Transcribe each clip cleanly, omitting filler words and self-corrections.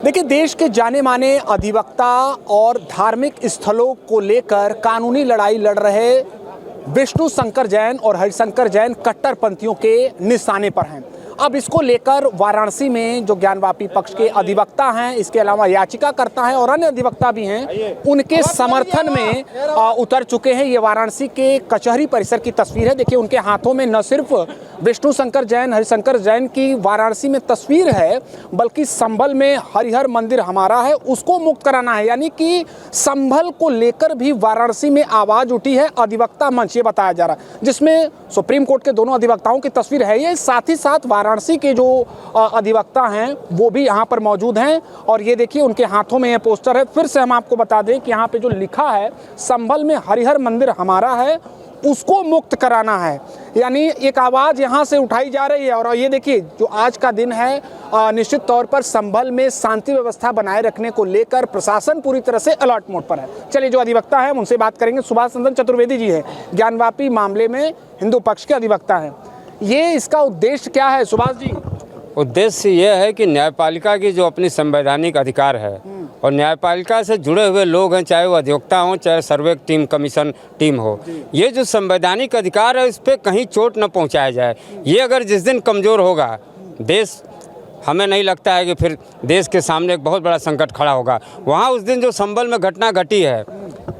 देखिए, देश के जाने माने अधिवक्ता और धार्मिक स्थलों को लेकर कानूनी लड़ाई लड़ रहे विष्णु शंकर जैन और हरिशंकर जैन कट्टरपंथियों के निशाने पर हैं। अब इसको लेकर वाराणसी में जो ज्ञानवापी पक्ष के अधिवक्ता हैं, इसके अलावा याचिकाकर्ता हैं और अन्य अधिवक्ता भी हैं, उनके समर्थन में उतर चुके हैं। ये वाराणसी के कचहरी परिसर की तस्वीर है। देखिए, उनके हाथों में न सिर्फ विष्णु शंकर जैन, हरिशंकर जैन की वाराणसी में तस्वीर है, बल्कि संभल में हरिहर मंदिर हमारा है, उसको मुक्त कराना है। यानी कि संभल को लेकर भी वाराणसी में आवाज उठी है। अधिवक्ता मंच ये बताया जा रहा है, जिसमें सुप्रीम कोर्ट के दोनों अधिवक्ताओं की तस्वीर है। ये साथ ही साथ वाराणसी के जो अधिवक्ता हैं वो भी यहाँ पर मौजूद हैं और ये देखिए उनके हाथों में ये पोस्टर है। फिर से हम आपको बता दें कि यहाँ पे जो लिखा है, संभल में हरिहर मंदिर हमारा है, उसको मुक्त कराना है। यानी एक आवाज़ यहाँ से उठाई जा रही है। और ये देखिए, जो आज का दिन है, निश्चित तौर पर संभल में शांति व्यवस्था बनाए रखने को लेकर प्रशासन पूरी तरह से अलर्ट मोड पर है। चलिए, जो अधिवक्ता है उनसे बात करेंगे। सुभाष चंद्र चतुर्वेदी जी हैं, ज्ञानवापी मामले में हिंदू पक्ष के अधिवक्ता हैं। ये इसका उद्देश्य क्या है सुभाष जी? उद्देश्य यह है कि न्यायपालिका की जो अपनी संवैधानिक अधिकार है और न्यायपालिका से जुड़े हुए लोग हैं, चाहे वो अधिवक्ता हों, चाहे सर्वे टीम, कमीशन टीम हो, ये जो संवैधानिक अधिकार है इस पर कहीं चोट न पहुंचाया जाए। ये अगर जिस दिन कमज़ोर होगा देश, हमें नहीं लगता है कि फिर देश के सामने एक बहुत बड़ा संकट खड़ा होगा। वहाँ उस दिन जो संभल में घटना घटी है,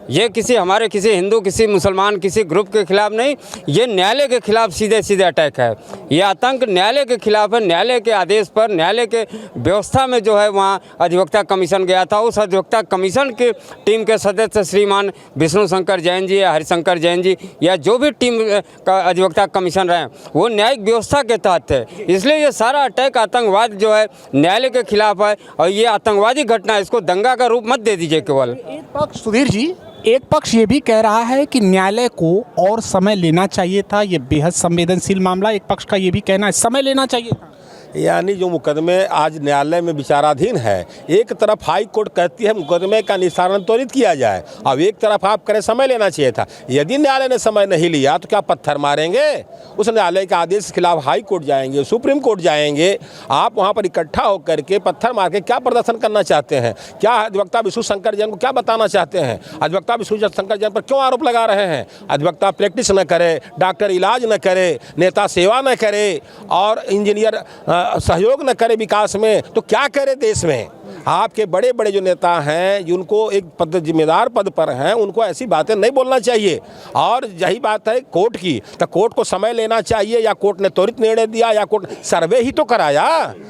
ये किसी हमारे किसी हिंदू, किसी मुसलमान, किसी ग्रुप के खिलाफ नहीं, ये न्यायालय के खिलाफ सीधे सीधे अटैक है। ये आतंक न्यायालय के खिलाफ है। न्यायालय के आदेश पर, न्यायालय के व्यवस्था में जो है वहाँ अधिवक्ता कमीशन गया था। उस अधिवक्ता कमीशन की टीम के सदस्य श्रीमान विष्णु शंकर जैन जी या हरिशंकर जैन जी या जो भी टीम का अधिवक्ता कमीशन रहे, वो न्यायिक व्यवस्था के तहत है। इसलिए ये सारा अटैक आतंकवाद जो है न्यायालय के खिलाफ है और ये आतंकवादी घटना, इसको दंगा का रूप मत दे दीजिए केवल। एक पक्ष, सुधीर जी, एक पक्ष ये भी कह रहा है कि न्यायालय को और समय लेना चाहिए था, ये बेहद संवेदनशील मामला। एक पक्ष का ये भी कहना है समय लेना चाहिए था। यानी जो मुकदमे आज न्यायालय में विचाराधीन है, एक तरफ हाई कोर्ट कहती है मुकदमे का निस्तारण त्वरित किया जाए, अब एक तरफ आप करें समय लेना चाहिए था। यदि न्यायालय ने समय नहीं लिया तो क्या पत्थर मारेंगे? उस न्यायालय के आदेश के खिलाफ हाई कोर्ट जाएंगे, सुप्रीम कोर्ट जाएंगे। आप वहाँ पर इकट्ठा होकर के पत्थर मार के क्या प्रदर्शन करना चाहते हैं? क्या अधिवक्ता विष्णु शंकर जैन को क्या बताना चाहते हैं? अधिवक्ता विष्णु शंकर जैन पर क्यों आरोप लगा रहे हैं? अधिवक्ता प्रैक्टिस न करे, डॉक्टर इलाज न करे, नेता सेवा न करे और इंजीनियर सहयोग न करे विकास में, तो क्या करे देश में? आपके बड़े बड़े जो नेता हैं, जिनको एक पद, जिम्मेदार पद पर हैं, उनको ऐसी बातें नहीं बोलना चाहिए। और यही बात है कोर्ट की, तो कोर्ट को समय लेना चाहिए या कोर्ट ने त्वरित निर्णय दिया या कोर्ट सर्वे ही तो कराया,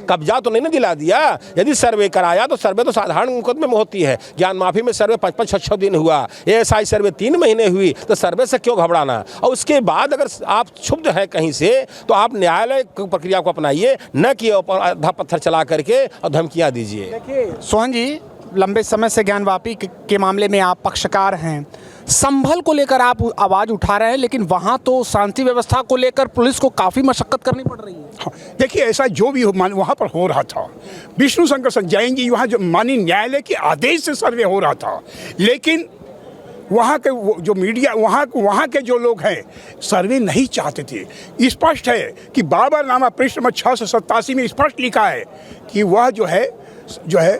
कब्जा तो नहीं ना दिला दिया। यदि सर्वे कराया तो सर्वे तो साधारण मुकदमे में होती है। ज्ञान माफी में सर्वे 5-5, 6 दिन हुआ, ASI सर्वे 3 महीने हुई, तो सर्वे से क्यों घबराना? और उसके बाद अगर आप क्षुब्ध हैं कहीं से, तो आप न्यायालय प्रक्रिया को अपनाइए, न कि आधा पत्थर चला करके और धमकियाँ दीजिए। सोहन जी, लंबे समय से ज्ञानवापी के मामले में आप पक्षकार हैं। संभल को लेकर आप आवाज़ उठा रहे हैं, लेकिन वहाँ तो शांति व्यवस्था को लेकर पुलिस को काफ़ी मशक्कत करनी पड़ रही है। हाँ, देखिए, ऐसा जो भी वहाँ पर हो रहा था, विष्णु शंकर जैन जी वहाँ जो माननीय न्यायालय के आदेश से सर्वे हो रहा था, लेकिन वहाँ के जो मीडिया, वहाँ के जो लोग हैं सर्वे नहीं चाहते थे। स्पष्ट है कि बाबरनामा पृष्ठ नंबर 687 में स्पष्ट लिखा है कि वह जो है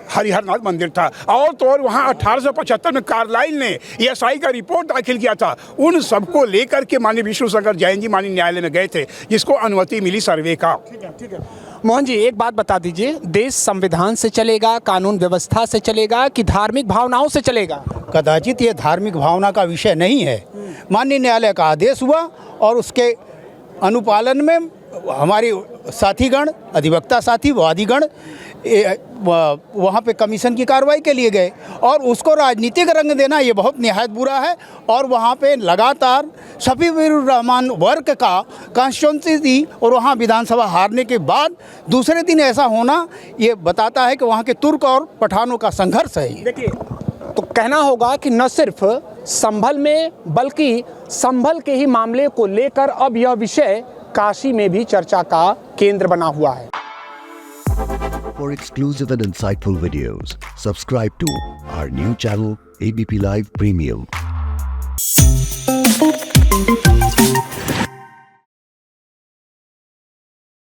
हरिहरनाथ मंदिर था। और तो और वहाँ 1875 में कार्लाइल ने ASI का रिपोर्ट दाखिल किया था। उन सबको लेकर के माननीय विष्णु शंकर जैन जी माननीय न्यायालय में गए थे, जिसको अनुमति मिली सर्वे का। ठीक है। मोहन जी, एक बात बता दीजिए, देश संविधान से चलेगा, कानून व्यवस्था से चलेगा कि धार्मिक भावनाओं से चलेगा? कदाचित ये धार्मिक भावना का विषय नहीं है। माननीय न्यायालय का आदेश हुआ और उसके अनुपालन में हमारी साथीगण, अधिवक्ता साथी, वादीगण वहाँ पे कमीशन की कार्रवाई के लिए गए और उसको राजनीतिक रंग देना ये बहुत निहायत बुरा है। और वहाँ पे लगातार शफीउर रहमान वर्ग का कॉन्स्टिट्यूंसी थी और वहाँ विधानसभा हारने के बाद दूसरे दिन ऐसा होना ये बताता है कि वहाँ के तुर्क और पठानों का संघर्ष है। देखिए, तो कहना होगा कि न सिर्फ संभल में बल्कि संभल के ही मामले को लेकर अब यह विषय काशी में भी चर्चा का केंद्र बना हुआ है। For exclusive and insightful videos, subscribe to our new channel ABP Live Premium.